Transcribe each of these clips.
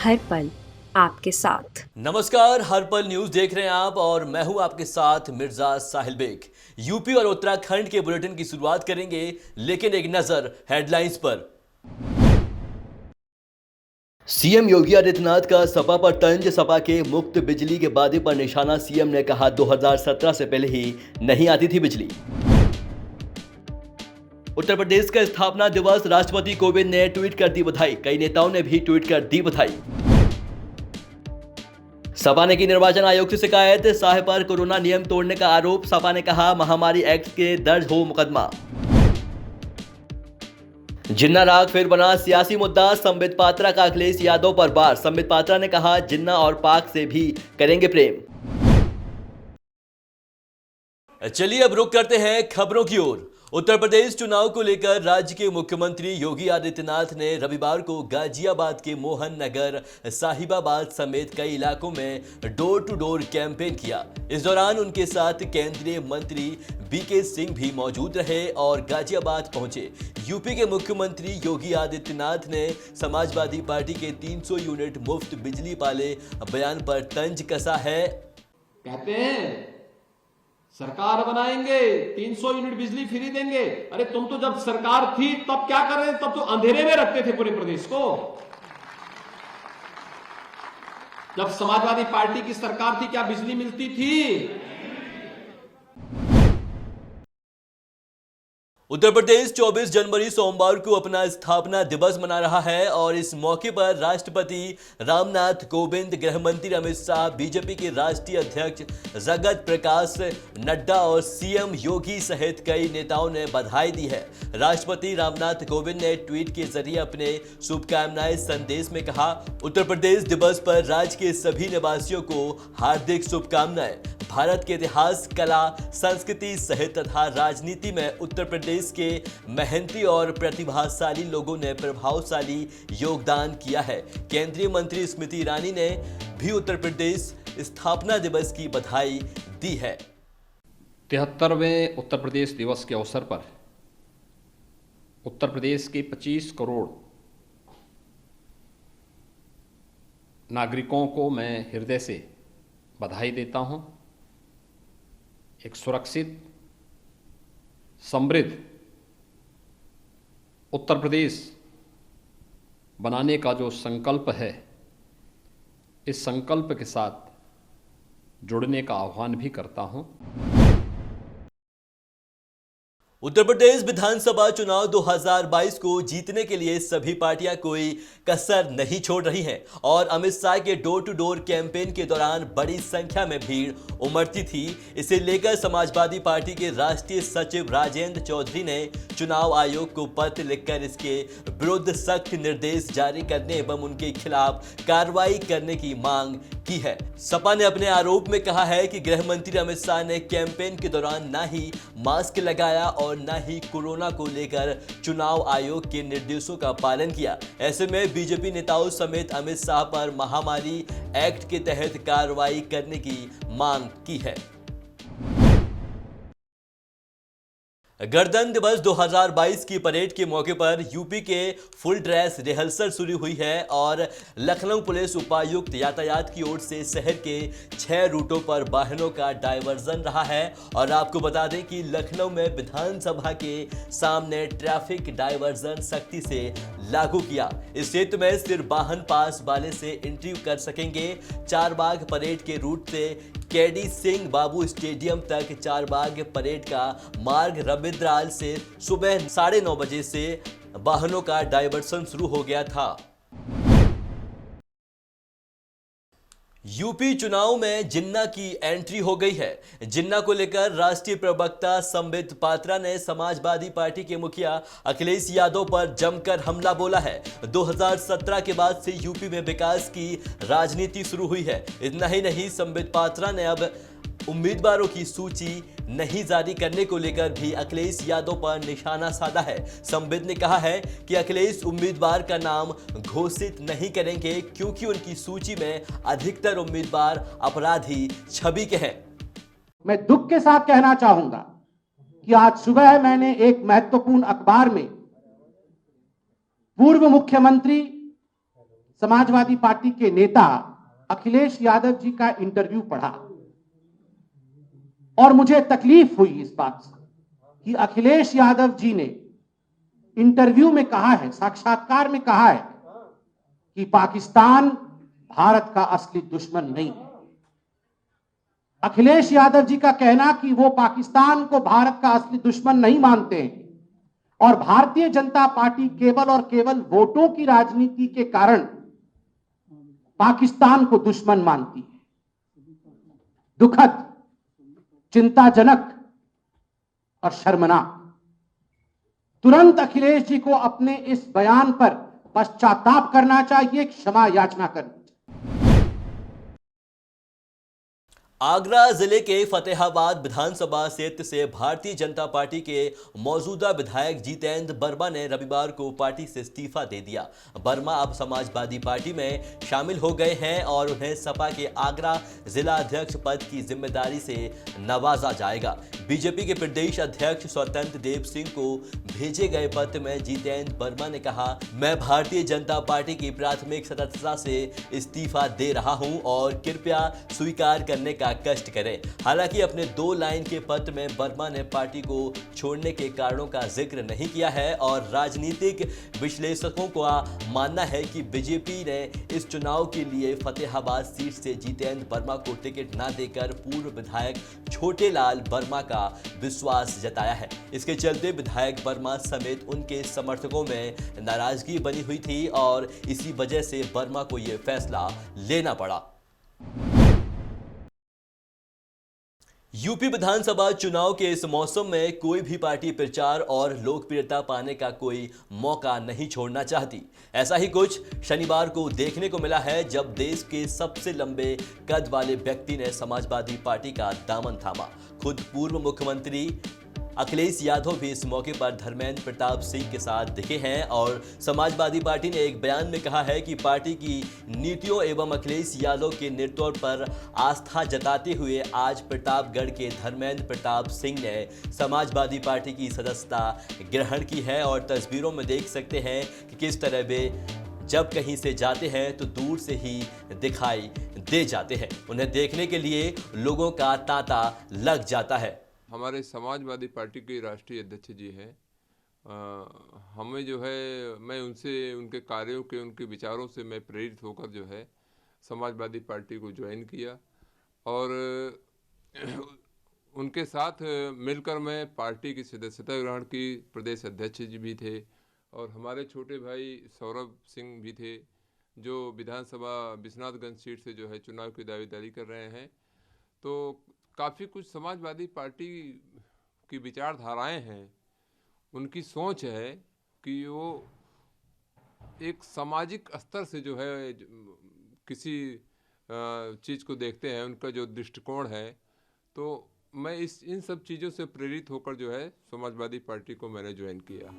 हर पल आपके साथ। नमस्कार, हर पल न्यूज देख रहे हैं आप और मैं हूं आपके साथ मिर्जा साहिल बेग। यूपी और उत्तराखंड के बुलेटिन की शुरुआत करेंगे, लेकिन एक नजर हेडलाइंस पर। सीएम योगी आदित्यनाथ का सपा पर तंज, सपा के मुफ्त बिजली के वादे पर निशाना। सीएम ने कहा 2017 से पहले ही नहीं आती थी बिजली। उत्तर प्रदेश का स्थापना दिवस, राष्ट्रपति कोविंद ने ट्वीट कर दी बधाई। कई नेताओं ने भी ट्वीट कर दी बधाई। सपा ने की निर्वाचन आयोग से शिकायत, शाह पर कोरोना नियम तोड़ने का आरोप। सपा ने कहा महामारी एक्ट के दर्ज हो मुकदमा। जिन्ना राग फिर बना सियासी मुद्दा, संबित पात्रा का अखिलेश यादव पर वार। संबित पात्रा ने कहा जिन्ना और पाक से भी करेंगे प्रेम। चलिए अब रुक करते हैं खबरों की ओर। उत्तर प्रदेश चुनाव को लेकर राज्य के मुख्यमंत्री योगी आदित्यनाथ ने रविवार को गाजियाबाद के मोहन नगर, साहिबाबाद समेत कई इलाकों में डोर टू डोर कैंपेन किया। इस दौरान उनके साथ केंद्रीय मंत्री बीके सिंह भी मौजूद रहे और गाजियाबाद पहुंचे। यूपी के मुख्यमंत्री योगी आदित्यनाथ ने समाजवादी पार्टी के 300 यूनिट मुफ्त बिजली वाले बयान पर तंज कसा है। कहते हैं सरकार बनाएंगे, 300 यूनिट बिजली फ्री देंगे। अरे तुम तो जब सरकार थी तब क्या कर रहे थे? तब तो अंधेरे में रखते थे पूरे प्रदेश को। जब समाजवादी पार्टी की सरकार थी क्या बिजली मिलती थी? उत्तर प्रदेश 24 जनवरी सोमवार को अपना स्थापना दिवस मना रहा है और इस मौके पर राष्ट्रपति रामनाथ कोविंद, गृह मंत्री अमित शाह, बीजेपी के राष्ट्रीय अध्यक्ष जगत प्रकाश नड्डा और सीएम योगी सहित कई नेताओं ने बधाई दी है। राष्ट्रपति रामनाथ कोविंद ने ट्वीट के जरिए अपने शुभकामनाएं संदेश में कहा, उत्तर प्रदेश दिवस पर राज्य के सभी निवासियों को हार्दिक शुभकामनाएं। भारत के इतिहास, कला, संस्कृति सहित तथा राजनीति में उत्तर प्रदेश के मेहनती और प्रतिभाशाली लोगों ने प्रभावशाली योगदान किया है। केंद्रीय मंत्री स्मृति ईरानी ने भी उत्तर प्रदेश स्थापना दिवस की बधाई दी है। 73वें उत्तर प्रदेश दिवस के अवसर पर उत्तर प्रदेश के 25 करोड़ नागरिकों को मैं हृदय से बधाई देता हूं। एक सुरक्षित, समृद्ध उत्तर प्रदेश बनाने का जो संकल्प है, इस संकल्प के साथ जुड़ने का आह्वान भी करता हूं। उत्तर प्रदेश विधानसभा चुनाव 2022 को जीतने के लिए सभी पार्टियां कोई कसर नहीं छोड़ रही हैं और अमित शाह के डोर टू डोर कैंपेन के दौरान बड़ी संख्या में भीड़ उमड़ती थी। इसे लेकर समाजवादी पार्टी के राष्ट्रीय सचिव राजेंद्र चौधरी ने चुनाव आयोग को पत्र लिखकर इसके विरुद्ध सख्त निर्देश जारी करने एवं उनके खिलाफ कार्रवाई करने की मांग की है। सपा ने अपने आरोप में कहा है कि गृह मंत्री अमित शाह ने कैंपेन के दौरान ना ही मास्क लगाया और न ही कोरोना को लेकर चुनाव आयोग के निर्देशों का पालन किया। ऐसे में बीजेपी नेताओं समेत अमित शाह पर महामारी एक्ट के तहत कार्रवाई करने की मांग की है। गणतंत्र दिवस 2022 की परेड के मौके पर यूपी के फुल ड्रेस रिहर्सल शुरू हुई है और लखनऊ पुलिस उपायुक्त यातायात की ओर से शहर के 6 रूटों पर वाहनों का डायवर्जन रहा है। और आपको बता दें कि लखनऊ में विधानसभा के सामने ट्रैफिक डायवर्जन सख्ती से लागू किया। इस क्षेत्र में सिर्फ वाहन पास वाले से एंट्री कर सकेंगे। चारबाग परेड के रूट से केडी सिंह बाबू स्टेडियम तक चारबाग परेड का मार्ग रविंद्राल से सुबह 9:30 बजे से वाहनों का डायवर्सन शुरू हो गया था। यूपी चुनाव में जिन्ना की एंट्री हो गई है। जिन्ना को लेकर राष्ट्रीय प्रवक्ता संबित पात्रा ने समाजवादी पार्टी के मुखिया अखिलेश यादव पर जमकर हमला बोला है। 2017 के बाद से यूपी में विकास की राजनीति शुरू हुई है। इतना ही नहीं, संबित पात्रा ने अब उम्मीदवारों की सूची नहीं जारी करने को लेकर भी अखिलेश यादव पर निशाना साधा है। संबित ने कहा है कि अखिलेश उम्मीदवार का नाम घोषित नहीं करेंगे क्योंकि उनकी सूची में अधिकतर उम्मीदवार अपराधी छवि के हैं। मैं दुख के साथ कहना चाहूंगा कि आज सुबह मैंने एक महत्वपूर्ण अखबार में पूर्व मुख्यमंत्री समाजवादी पार्टी के नेता अखिलेश यादव जी का इंटरव्यू पढ़ा और मुझे तकलीफ हुई इस बात से कि अखिलेश यादव जी ने इंटरव्यू में कहा है, साक्षात्कार में कहा है कि पाकिस्तान भारत का असली दुश्मन नहीं है। अखिलेश यादव जी का कहना कि वो पाकिस्तान को भारत का असली दुश्मन नहीं मानते हैं और भारतीय जनता पार्टी केवल और केवल वोटों की राजनीति के कारण पाकिस्तान को दुश्मन मानती है। दुखद, चिंताजनक और शर्मनाक। तुरंत अखिलेश जी को अपने इस बयान पर पश्चाताप करना चाहिए, क्षमा याचना करनी चाहिए। आगरा जिले के फतेहाबाद विधानसभा क्षेत्र से भारतीय जनता पार्टी के मौजूदा विधायक जितेंद्र वर्मा ने रविवार को पार्टी से इस्तीफा दे दिया। वर्मा अब समाजवादी पार्टी में शामिल हो गए हैं और उन्हें सपा के आगरा जिला अध्यक्ष पद की जिम्मेदारी से नवाजा जाएगा। बीजेपी के प्रदेश अध्यक्ष स्वतंत्र देव सिंह को भेजे गए पत्र में जितेंद्र वर्मा ने कहा, मैं भारतीय जनता पार्टी की प्राथमिक सदस्यता से इस्तीफा दे रहा हूं और कृपया स्वीकार करने का कष्ट करें। हालांकि अपने 2 लाइन के पत्र में वर्मा ने पार्टी को छोड़ने के कारणों का जिक्र नहीं किया है और राजनीतिक विश्लेषकों का मानना है कि बीजेपी ने इस चुनाव के लिए फतेहाबाद सीट से जितेंद्र वर्मा को टिकट न देकर पूर्व विधायक छोटेलाल वर्मा का विश्वास जताया है। इसके चलते विधायक वर्मा समेत उनके समर्थकों में नाराजगी बनी हुई थी और इसी वजह से वर्मा को यह फैसला लेना पड़ा। यूपी विधानसभा चुनाव के इस मौसम में कोई भी पार्टी प्रचार और लोकप्रियता पाने का कोई मौका नहीं छोड़ना चाहती। ऐसा ही कुछ शनिवार को देखने को मिला है जब देश के सबसे लंबे कद वाले व्यक्ति ने समाजवादी पार्टी का दामन थामा। खुद पूर्व मुख्यमंत्री अखिलेश यादव भी इस मौके पर धर्मेंद्र प्रताप सिंह के साथ दिखे हैं और समाजवादी पार्टी ने एक बयान में कहा है कि पार्टी की नीतियों एवं अखिलेश यादव के नेतृत्व पर आस्था जताते हुए आज प्रतापगढ़ के धर्मेंद्र प्रताप सिंह ने समाजवादी पार्टी की सदस्यता ग्रहण की है और तस्वीरों में देख सकते हैं कि किस तरह वे जब कहीं से जाते हैं तो दूर से ही दिखाई दे जाते हैं। उन्हें देखने के लिए लोगों का तांता लग जाता है। हमारे समाजवादी पार्टी के राष्ट्रीय अध्यक्ष जी हैं, हमें जो है मैं उनसे उनके कार्यों के उनके विचारों से मैं प्रेरित होकर जो है समाजवादी पार्टी को ज्वाइन किया और उनके साथ मिलकर मैं पार्टी की सदस्यता ग्रहण की। प्रदेश अध्यक्ष जी भी थे और हमारे छोटे भाई सौरभ सिंह भी थे जो विधानसभा विश्वनाथगंज सीट से जो है चुनाव की दावेदारी कर रहे हैं। तो काफ़ी कुछ समाजवादी पार्टी की विचारधाराएं हैं, उनकी सोच है कि वो एक सामाजिक स्तर से जो है किसी चीज़ को देखते हैं, उनका जो दृष्टिकोण है। तो मैं इन सब चीज़ों से प्रेरित होकर जो है समाजवादी पार्टी को मैंने ज्वाइन किया।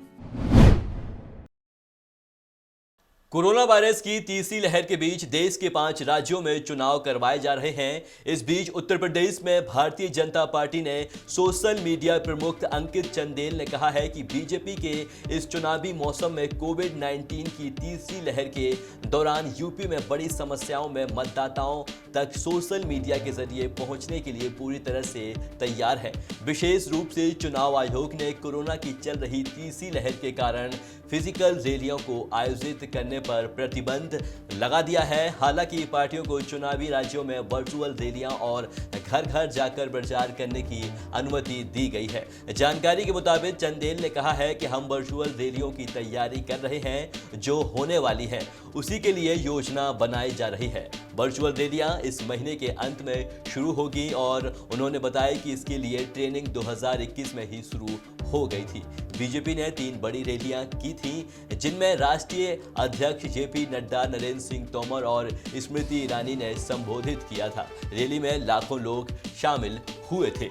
कोरोना वायरस की तीसरी लहर के बीच देश के 5 राज्यों में चुनाव करवाए जा रहे हैं। इस बीच उत्तर प्रदेश में भारतीय जनता पार्टी ने सोशल मीडिया प्रमुख अंकित चंदेल ने कहा है कि बीजेपी के इस चुनावी मौसम में कोविड-19 की तीसरी लहर के दौरान यूपी में बड़ी समस्याओं में मतदाताओं तक सोशल मीडिया के जरिए पहुंचने के लिए पूरी तरह से तैयार है। विशेष रूप से चुनाव आयोग ने कोरोना की चल रही तीसरी लहर के कारण फिजिकल रैलियों को आयोजित करने पर प्रतिबंध लगा दिया है। हालांकि पार्टियों को चुनावी राज्यों में वर्चुअल रैलियां और घर घर जाकर प्रचार करने की अनुमति दी गई है। जानकारी के मुताबिक चंदेल ने कहा है कि हम वर्चुअल रैलियों की तैयारी कर रहे हैं जो होने वाली है, उसी के लिए योजना बनाई जा रही है। वर्चुअल रैलियां इस महीने के अंत में शुरू होगी और उन्होंने बताया कि इसके लिए ट्रेनिंग 2021 में ही शुरू हो गई थी। बीजेपी ने 3 बड़ी रैलियां की थी जिनमें राष्ट्रीय अध्यक्ष जेपी नड्डा, नरेंद्र सिंह तोमर और स्मृति ईरानी ने संबोधित किया था। रैली में लाखों लोग शामिल हुए थे।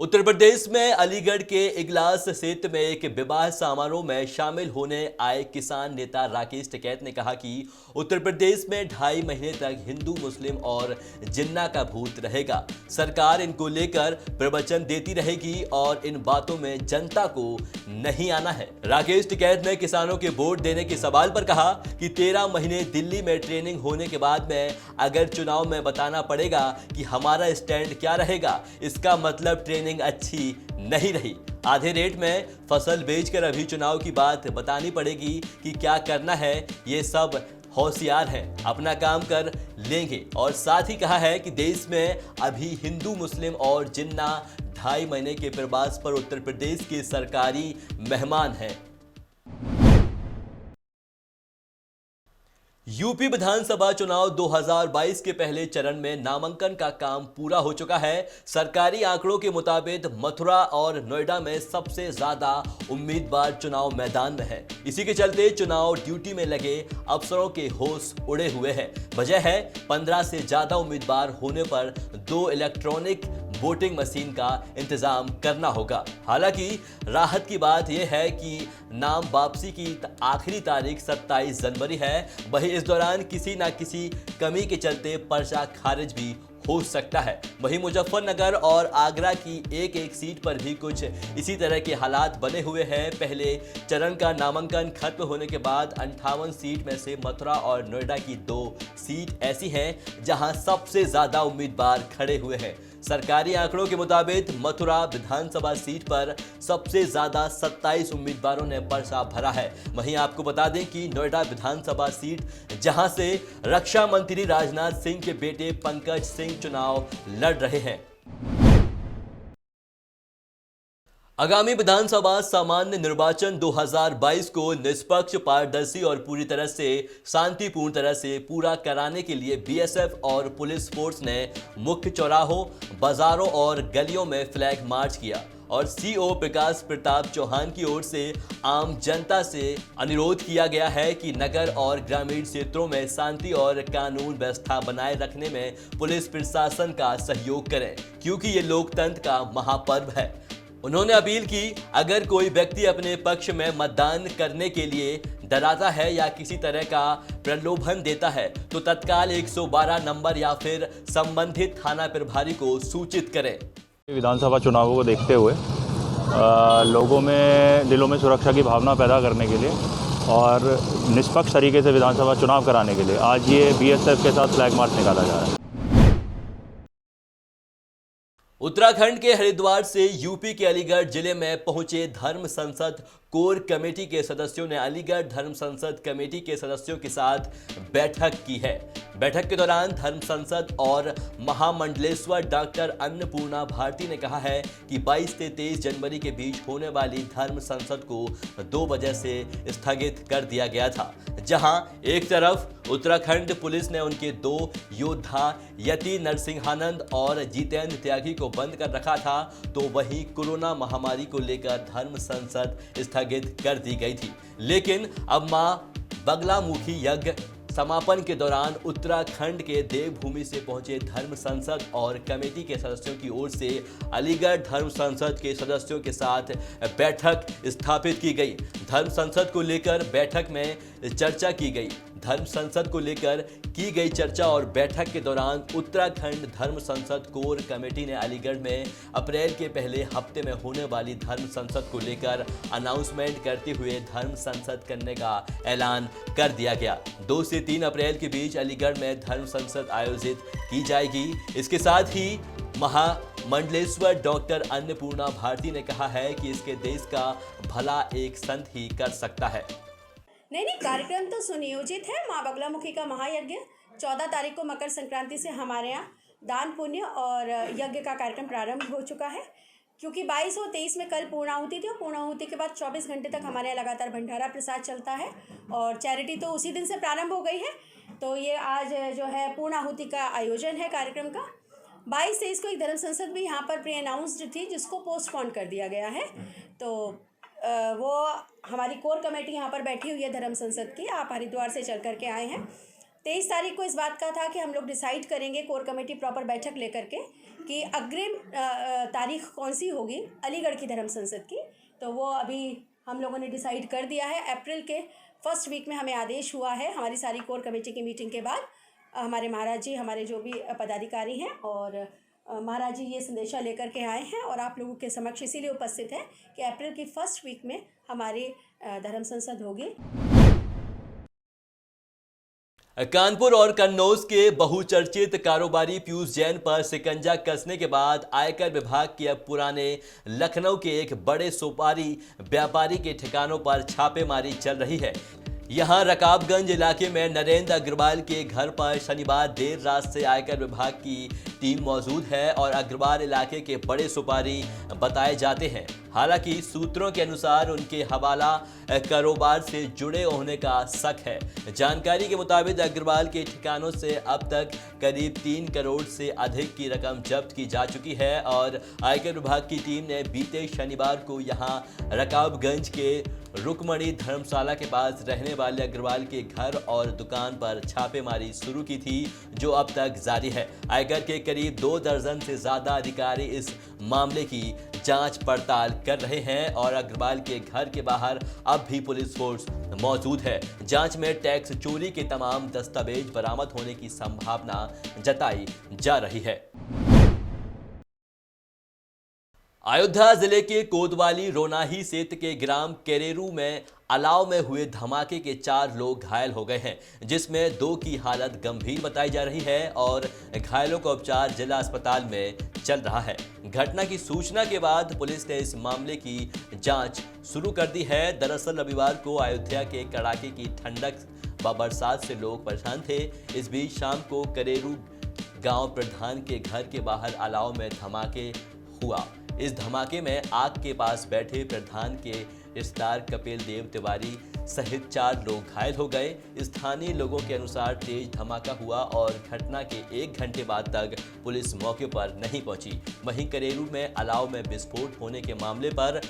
उत्तर प्रदेश में अलीगढ़ के इगलास क्षेत्र में एक विवाह समारोह में शामिल होने आए किसान नेता राकेश टिकैत ने कहा कि उत्तर प्रदेश में 2.5 महीने तक हिंदू मुस्लिम और जिन्ना का भूत रहेगा। सरकार इनको लेकर प्रवचन देती रहेगी और इन बातों में जनता को नहीं आना है। राकेश टिकैत ने किसानों के वोट देने के सवाल पर कहा कि 13 महीने दिल्ली में ट्रेनिंग होने के बाद में अगर चुनाव में बताना पड़ेगा कि हमारा स्टैंड क्या रहेगा, इसका मतलब ट्रेनिंग अच्छी नहीं रही। आधे रेट में फसल बेचकर अभी चुनाव की बात बतानी पड़ेगी कि क्या करना है। ये सब होशियार हैं, अपना काम कर लेंगे। और साथ ही कहा है कि देश में अभी हिंदू मुस्लिम और जिन्ना 2.5 महीने के प्रवास पर उत्तर प्रदेश के सरकारी मेहमान हैं। यूपी विधानसभा चुनाव 2022 के पहले चरण में नामांकन का काम पूरा हो चुका है। सरकारी आंकड़ों के मुताबिक मथुरा और नोएडा में सबसे ज्यादा उम्मीदवार चुनाव मैदान में है। इसी के चलते चुनाव ड्यूटी में लगे अफसरों के होश उड़े हुए हैं। वजह है 15 से ज्यादा उम्मीदवार होने पर 2 इलेक्ट्रॉनिक वोटिंग मशीन का इंतजाम करना होगा। हालांकि राहत की बात यह है कि नाम वापसी की आखिरी तारीख 27 जनवरी है। वहीं इस दौरान किसी न किसी कमी के चलते पर्चा खारिज भी हो सकता है। वहीं मुजफ्फरनगर और आगरा की एक सीट पर भी कुछ इसी तरह के हालात बने हुए हैं। पहले चरण का नामांकन खत्म होने के बाद 58 सीट में से मथुरा और नोएडा की 2 सीट ऐसी हैं जहां सबसे ज्यादा उम्मीदवार खड़े हुए हैं। सरकारी आंकड़ों के मुताबिक मथुरा विधानसभा सीट पर सबसे ज्यादा 27 उम्मीदवारों ने पर्चा भरा है। वहीं आपको बता दें कि नोएडा विधानसभा सीट जहां से रक्षा मंत्री राजनाथ सिंह के बेटे पंकज सिंह चुनाव लड़ रहे हैं। आगामी विधानसभा सामान्य निर्वाचन 2022 को निष्पक्ष, पारदर्शी और पूरी तरह से शांतिपूर्ण तरह से पूरा कराने के लिए बीएसएफ और पुलिस फोर्स ने मुख्य चौराहों, बाजारों और गलियों में फ्लैग मार्च किया और सीओ प्रकाश प्रताप चौहान की ओर से आम जनता से अनुरोध किया गया है कि नगर और ग्रामीण क्षेत्रों में शांति और कानून व्यवस्था बनाए रखने में पुलिस प्रशासन का सहयोग करें, क्योंकि ये लोकतंत्र का महापर्व है। उन्होंने अपील की, अगर कोई व्यक्ति अपने पक्ष में मतदान करने के लिए डराता है या किसी तरह का प्रलोभन देता है तो तत्काल 112 नंबर या फिर संबंधित थाना प्रभारी को सूचित करें। विधानसभा चुनावों को देखते हुए लोगों में दिलों में सुरक्षा की भावना पैदा करने के लिए और निष्पक्ष तरीके से विधानसभा चुनाव कराने के लिए आज ये बीएसएफ के साथ फ्लैग मार्च निकाला जा रहा है। उत्तराखंड के हरिद्वार से यूपी के अलीगढ़ जिले में पहुंचे धर्म संसद कोर कमेटी के सदस्यों ने अलीगढ़ धर्म संसद कमेटी के सदस्यों के साथ बैठक की है। बैठक के दौरान धर्म संसद और महामंडलेश्वर डॉक्टर अन्नपूर्णा भारती ने कहा है कि 22 से 23 जनवरी के बीच होने वाली धर्म संसद को 2 वजह से स्थगित कर दिया गया था। जहां एक तरफ उत्तराखंड पुलिस ने उनके 2 योद्धा यति नरसिंहानंद और जितेंद्र त्यागी को बंद कर रखा था, तो वहीं कोरोना महामारी को लेकर धर्म संसद स्थगित कर दी गई थी। लेकिन अब मां बगलामुखी यज्ञ समापन के दौरान उत्तराखंड के देवभूमि से पहुंचे धर्म संसद और कमेटी के सदस्यों की ओर से अलीगढ़ धर्म संसद के सदस्यों के साथ बैठक स्थापित की गई। धर्म संसद को लेकर बैठक में चर्चा की गई। धर्म संसद को लेकर की गई चर्चा और बैठक के दौरान उत्तराखंड धर्म संसद कोर कमेटी ने अलीगढ़ में अप्रैल के पहले हफ्ते में होने वाली धर्म संसद को लेकर अनाउंसमेंट करते हुए धर्म संसद करने का ऐलान कर दिया गया। 2 से 3 अप्रैल के बीच अलीगढ़ में धर्म संसद आयोजित की जाएगी। इसके साथ ही महामंडलेश्वर डॉक्टर अन्नपूर्णा भारती ने कहा है कि इसके देश का भला एक संत ही कर सकता है। नहीं, कार्यक्रम तो सुनियोजित है। माँ बगलामुखी का महायज्ञ 14 तारीख को मकर संक्रांति से हमारे यहाँ दान पुण्य और यज्ञ का कार्यक्रम प्रारंभ हो चुका है, क्योंकि 22 और 23 में कल पूर्णाहुति थी और पूर्णाहुति के बाद 24 घंटे तक हमारे यहाँ लगातार भंडारा प्रसाद चलता है और चैरिटी तो उसी दिन से प्रारंभ हो गई है। तो ये आज जो है पूर्णाहुति का आयोजन है कार्यक्रम का। 22-23 को एक धर्म संसद भी यहाँ पर प्री अनाउंस्ड थी, जिसको पोस्टपोन कर दिया गया है। तो वो हमारी कोर कमेटी यहाँ पर बैठी हुई है धर्म संसद की। आप हरिद्वार से चल करके आए हैं, 23 तारीख को इस बात का था कि हम लोग डिसाइड करेंगे, कोर कमेटी प्रॉपर बैठक लेकर के, कि अग्रिम तारीख कौन सी होगी अलीगढ़ की धर्म संसद की। तो वो अभी हम लोगों ने डिसाइड कर दिया है। अप्रैल के फर्स्ट वीक में हमें आदेश हुआ है, हमारी सारी कोर कमेटी की मीटिंग के बाद हमारे महाराज जी, हमारे जो भी पदाधिकारी हैं और महाराज जी ये संदेशा लेकर के आए हैं और आप लोगों के समक्ष इसीलिए उपस्थित है कि अप्रैल की फर्स्ट वीक में हमारी धर्म संसद होगी। कानपुर और कन्नौज के बहुचर्चित कारोबारी पीयूष जैन पर शिकंजा कसने के बाद आयकर विभाग के अब पुराने लखनऊ के एक बड़े सुपारी व्यापारी के ठिकानों पर छापेमारी चल रही है। यहां रकाबगंज इलाके में नरेंद्र अग्रवाल के घर पर शनिवार देर रात से आयकर विभाग की टीम मौजूद है और अग्रवाल इलाके के बड़े सुपारी बताए जाते हैं। हालांकि सूत्रों के अनुसार उनके हवाला कारोबार से जुड़े होने का शक है। जानकारी के मुताबिक अग्रवाल के ठिकानों से अब तक करीब 3 करोड़ से अधिक की रकम जब्त की जा चुकी है और आयकर विभाग की टीम ने बीते शनिवार को यहां रकाबगंज के रुकमणी धर्मशाला के पास रहने वाले अग्रवाल के घर और दुकान पर छापेमारी शुरू की थी, जो अब तक जारी है। आयकर के करीब 2 दर्जन से ज्यादा अधिकारी इस मामले की जांच पड़ताल कर रहे हैं और अग्रवाल के घर के बाहर अब भी पुलिस फोर्स मौजूद है। जांच में टैक्स चोरी के तमाम दस्तावेज बरामद होने की संभावना जताई जा रही है। अयोध्या जिले के कोतवाली रोनाही क्षेत्र के ग्राम केरेरू में अलाव में हुए धमाके के 4 लोग घायल हो गए हैं, जिसमें 2 की हालत गंभीर बताई जा रही है और घायलों का उपचार जिला अस्पताल में चल रहा है। घटना की सूचना के बाद पुलिस ने इस मामले की जांच शुरू कर दी है। दरअसल रविवार को अयोध्या के कड़ाके की ठंडक व बरसात से लोग परेशान थे। इस बीच शाम को करेरू गांव प्रधान के घर के बाहर अलाव में धमाके हुआ। इस धमाके में आग के पास बैठे प्रधान के रिश्तेदार कपिल देव तिवारी सहित 4 लोग घायल हो गए। स्थानीय लोगों के अनुसार तेज धमाका हुआ और घटना के 1 घंटे बाद तक पुलिस मौके पर नहीं पहुंची। वहीं करेरू में अलाव में विस्फोट होने के मामले पर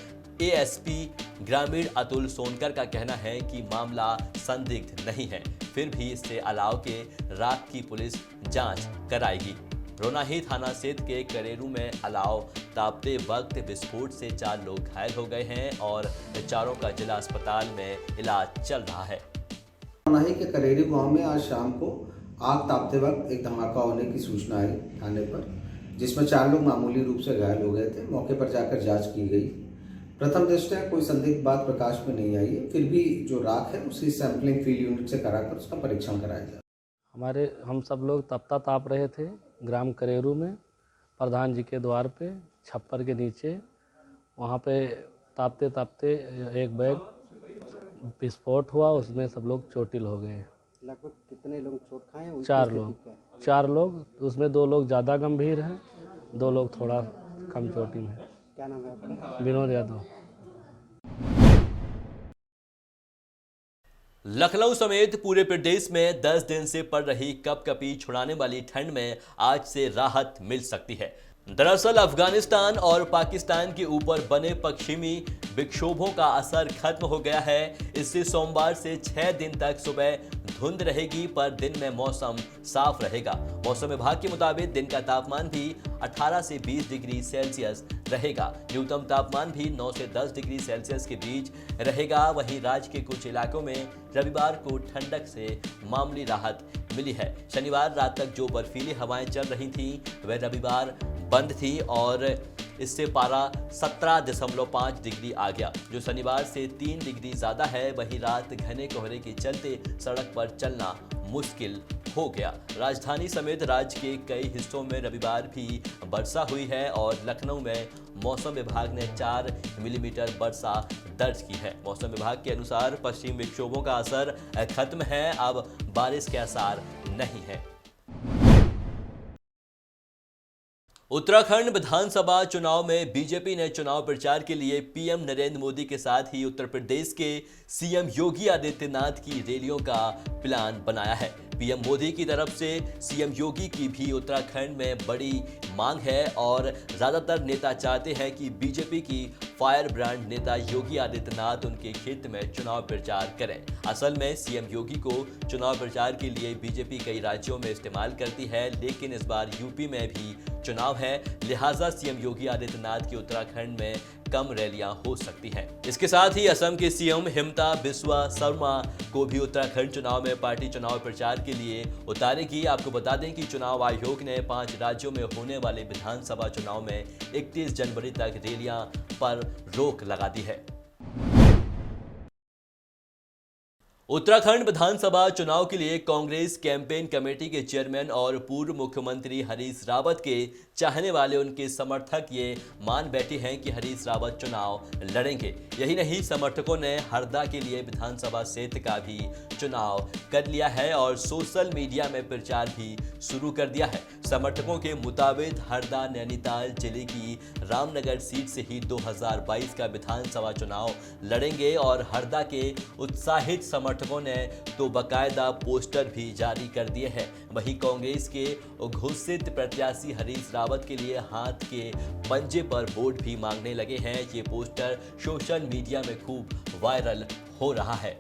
एएसपी ग्रामीण अतुल सोनकर का कहना है कि मामला संदिग्ध नहीं है, फिर भी इससे अलाव के राख की पुलिस जांच कराएगी। रोनाही थाना क्षेत्र के करेरू में अलाव तापते वक्त विस्फोट से 4 लोग घायल हो गए हैं और चारों का जिला अस्पताल में इलाज चल रहा है। रोनाही के करेरू गांव में आज शाम को आग तापते वक्त एक धमाका होने की सूचना आई थाने पर, जिसमें 4 लोग मामूली रूप से घायल हो गए थे। मौके पर जाकर जांच की गई। प्रथम दृष्टया कोई संदिग्ध बात प्रकाश में नहीं आई है, फिर भी जो राख है उसकी सैंपलिंग फील्ड यूनिट से कराकर उसका परीक्षण कराया जाए। हम सब लोग तपता ताप रहे थे ग्राम करेरू में, प्रधान जी के द्वार पे छप्पर के नीचे। वहाँ पे तापते तापते एक बैग विस्फोट हुआ, उसमें सब लोग चोटिल हो गए। लगभग कितने लोग चोट खाए हैं? 4 लोग, उसमें 2 लोग ज़्यादा गंभीर हैं, 2 लोग थोड़ा कम चोटिल हैं। क्या नाम है आपका? विनोद यादव। लखनऊ समेत पूरे प्रदेश में 10 दिन से पड़ रही कपकपी छुड़ाने वाली ठंड में आज से राहत मिल सकती है। दरअसल अफगानिस्तान और पाकिस्तान के ऊपर बने पश्चिमी विक्षोभों का असर खत्म हो गया है। इससे सोमवार से 6 दिन तक सुबह धुंध रहेगी, पर दिन में मौसम साफ रहेगा। मौसम विभाग के मुताबिक दिन का तापमान भी 18 से 20 डिग्री सेल्सियस रहेगा। न्यूनतम तापमान भी 9 से 10 डिग्री सेल्सियस के बीच रहेगा। वहीं राज्य के कुछ इलाकों में रविवार को ठंडक से मामूली राहत मिली है। शनिवार रात तक जो बर्फीली हवाएं चल रही थीं वह रविवार बंद थी और इससे पारा 17.5 डिग्री आ गया, जो शनिवार से 3 डिग्री ज़्यादा है। वहीं रात घने कोहरे के चलते सड़क पर चलना मुश्किल हो गया। राजधानी समेत राज्य के कई हिस्सों में रविवार भी वर्षा हुई है और लखनऊ में मौसम विभाग ने 4 मिलीमीटर वर्षा दर्ज की है। मौसम विभाग के अनुसार पश्चिम विक्षोभों का असर खत्म है, अब बारिश के आसार नहीं है। उत्तराखंड विधानसभा चुनाव में बीजेपी ने चुनाव प्रचार के लिए पीएम नरेंद्र मोदी के साथ ही उत्तर प्रदेश के सीएम योगी आदित्यनाथ की रैलियों का प्लान बनाया है। पीएम मोदी की तरफ से सीएम योगी की भी उत्तराखंड में बड़ी मांग है और ज्यादातर नेता चाहते हैं कि बीजेपी की फायर ब्रांड नेता योगी आदित्यनाथ उनके क्षेत्र में चुनाव प्रचार करें। असल में सीएम योगी को चुनाव प्रचार के लिए बीजेपी कई राज्यों में इस्तेमाल करती है, लेकिन इस बार यूपी में भी चुनाव है, लिहाजा सीएम योगी आदित्यनाथ की उत्तराखंड में कम रैलियां हो सकती हैं। इसके साथ ही असम के सीएम हिमंता बिस्वा शर्मा को भी उत्तराखंड चुनाव में पार्टी चुनाव प्रचार के लिए उतारेगी। आपको बता दें कि चुनाव आयोग ने 5 राज्यों में होने वाले विधानसभा चुनाव में 31 जनवरी तक रैलियां पर रोक लगा दी है। उत्तराखंड विधानसभा चुनाव के लिए कांग्रेस कैंपेन कमेटी के चेयरमैन और पूर्व मुख्यमंत्री हरीश रावत के चाहने वाले उनके समर्थक ये मान बैठे हैं कि हरीश रावत चुनाव लड़ेंगे। यही नहीं, समर्थकों ने हरदा के लिए विधानसभा क्षेत्र का भी चुनाव कर लिया है और सोशल मीडिया में प्रचार भी शुरू कर दिया है। समर्थकों के मुताबिक हरदा नैनीताल जिले की रामनगर सीट से ही 2022 का विधानसभा चुनाव लड़ेंगे और हरदा के उत्साहित समर्थकों ने तो बाकायदा पोस्टर भी जारी कर दिए हैं। वहीं कांग्रेस के घोषित प्रत्याशी हरीश रावत के लिए हाथ के पंजे पर वोट भी मांगने लगे हैं। ये पोस्टर सोशल मीडिया में खूब वायरल हो रहा है।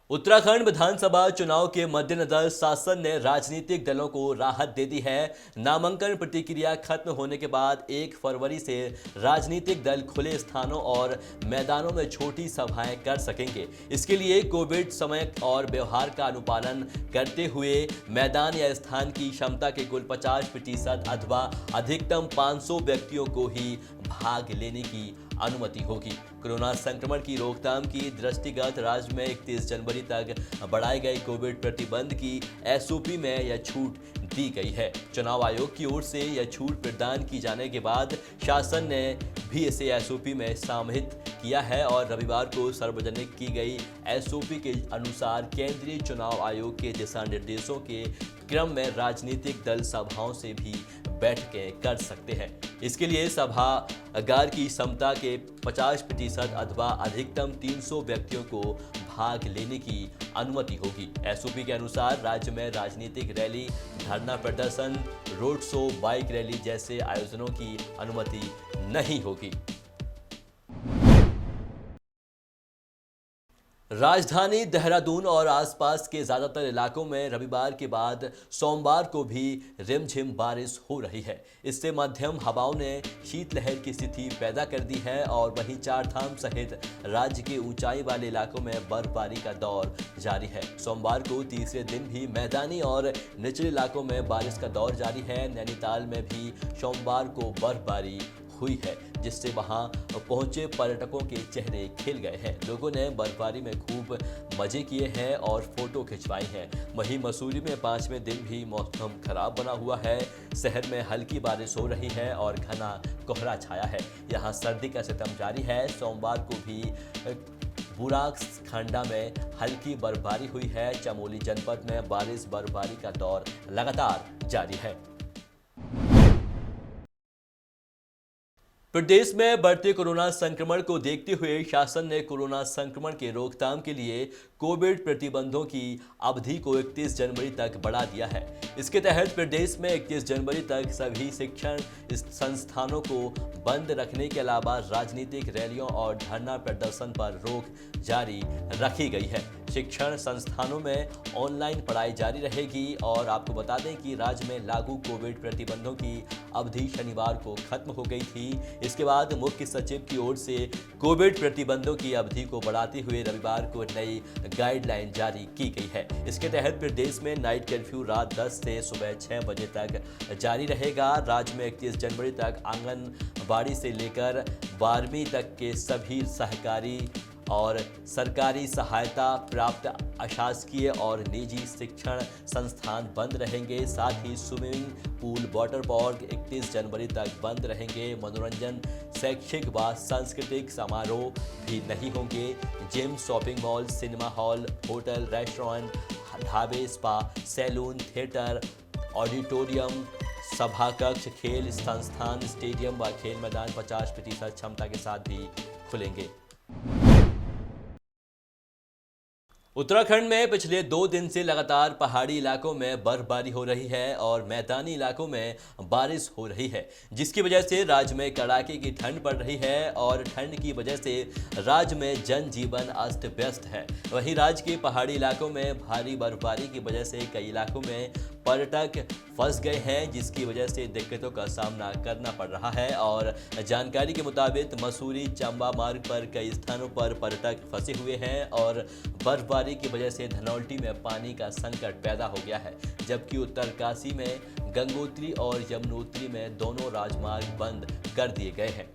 उत्तराखंड विधानसभा चुनाव के मद्देनजर शासन ने राजनीतिक दलों को राहत दे दी है। नामांकन प्रक्रिया खत्म होने के बाद 1 फरवरी से राजनीतिक दल खुले स्थानों और मैदानों में छोटी सभाएं कर सकेंगे। इसके लिए कोविड समय और व्यवहार का अनुपालन करते हुए मैदान या स्थान की क्षमता के कुल 50% अथवा अधिकतम 500 व्यक्तियों को ही भाग लेने की अनुमति होगी। कोरोना संक्रमण की रोकथाम की दृष्टिगत राज्य में 31 जनवरी तक बढ़ाए गए कोविड प्रतिबंध की एसओपी में यह छूट दी गई है। चुनाव आयोग की ओर से यह छूट प्रदान की जाने के बाद शासन ने भी इसे एसओपी में शामिल किया है और रविवार को सार्वजनिक की गई एसओपी के अनुसार केंद्रीय चुनाव आयोग के दिशा निर्देशों के क्रम में राजनीतिक दल सभाओं से भी बैठकें कर सकते हैं। इसके लिए सभागार की क्षमता के 50% अथवा अधिकतम 300 व्यक्तियों को भाग लेने की अनुमति होगी। एसओपी के अनुसार राज्य में राजनीतिक रैली, धरना प्रदर्शन, रोड शो, बाइक रैली जैसे आयोजनों की अनुमति नहीं होगी। राजधानी देहरादून और आसपास के ज़्यादातर इलाकों में रविवार के बाद सोमवार को भी रिमझिम बारिश हो रही है। इससे मध्यम हवाओं ने शीतलहर की स्थिति पैदा कर दी है और वहीं चारधाम सहित राज्य के ऊंचाई वाले इलाकों में बर्फबारी का दौर जारी है। सोमवार को तीसरे दिन भी मैदानी और निचले इलाकों में बारिश का दौर जारी है। नैनीताल में भी सोमवार को बर्फबारी हुई है, जिससे वहां पहुंचे पर्यटकों के चेहरे खिल गए हैं। लोगों ने बर्फबारी में खूब मजे किए हैं और फोटो खिंचवाई हैं। वहीं मसूरी में 5वें दिन भी मौसम खराब बना हुआ है। शहर में हल्की बारिश हो रही है और घना कोहरा छाया है। यहां सर्दी का सितम जारी है। सोमवार को भी बुराखंडा में हल्की बर्फबारी हुई है। चमोली जनपद में बारिश बर्फबारी का दौर लगातार जारी है। प्रदेश में बढ़ते कोरोना संक्रमण को देखते हुए शासन ने कोरोना संक्रमण के रोकथाम के लिए कोविड प्रतिबंधों की अवधि को 31 जनवरी तक बढ़ा दिया है। इसके तहत प्रदेश में 31 जनवरी तक सभी शिक्षण संस्थानों को बंद रखने के अलावा राजनीतिक रैलियों और धरना प्रदर्शन पर रोक जारी रखी गई है। शिक्षण संस्थानों में ऑनलाइन पढ़ाई जारी रहेगी और आपको बता दें कि राज्य में लागू कोविड प्रतिबंधों की अवधि शनिवार को खत्म हो गई थी। इसके बाद मुख्य सचिव की ओर से कोविड प्रतिबंधों की अवधि को बढ़ाते हुए रविवार को नई गाइडलाइन जारी की गई है। इसके तहत प्रदेश में नाइट कर्फ्यू रात 10 से सुबह 6 बजे तक जारी रहेगा। राज्य में 31 जनवरी तक आंगनबाड़ी से लेकर 12वीं तक के सभी सहकारी और सरकारी सहायता प्राप्त अशासकीय और निजी शिक्षण संस्थान बंद रहेंगे। साथ ही स्विमिंग पूल, वाटर पार्क 31 जनवरी तक बंद रहेंगे। मनोरंजन, शैक्षिक व सांस्कृतिक समारोह भी नहीं होंगे। Gym, shopping mall, cinema hall, hotel, restaurant, ढाबे, स्पा, सैलून, थिएटर, ऑडिटोरियम, सभा कक्ष, खेल संस्थान, स्टेडियम व खेल मैदान 50% क्षमता के साथ भी खुलेंगे। उत्तराखंड में पिछले 2 दिन से लगातार पहाड़ी इलाकों में बर्फबारी हो रही है और मैदानी इलाकों में बारिश हो रही है, जिसकी वजह से राज्य में कड़ाके की ठंड पड़ रही है और ठंड की वजह से राज्य में जनजीवन अस्त व्यस्त है। वहीं राज्य के पहाड़ी इलाकों में भारी बर्फबारी की वजह से कई इलाकों में पर्यटक फंस गए हैं, जिसकी वजह से दिक्कतों का सामना करना पड़ रहा है। और जानकारी के मुताबिक मसूरी चंबा मार्ग पर कई स्थानों पर पर्यटक फंसे हुए हैं और बर्फबारी की वजह से धनौल्टी में पानी का संकट पैदा हो गया है, जबकि उत्तरकाशी में गंगोत्री और यमुनोत्री में दोनों राजमार्ग बंद कर दिए गए हैं।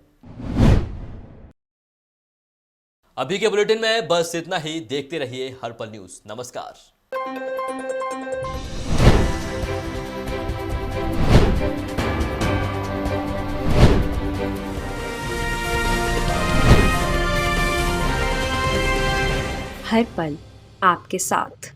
अभी के बुलेटिन में बस इतना ही। देखते रहिए हर्पल न्यूज। नमस्कार। हर पल आपके साथ।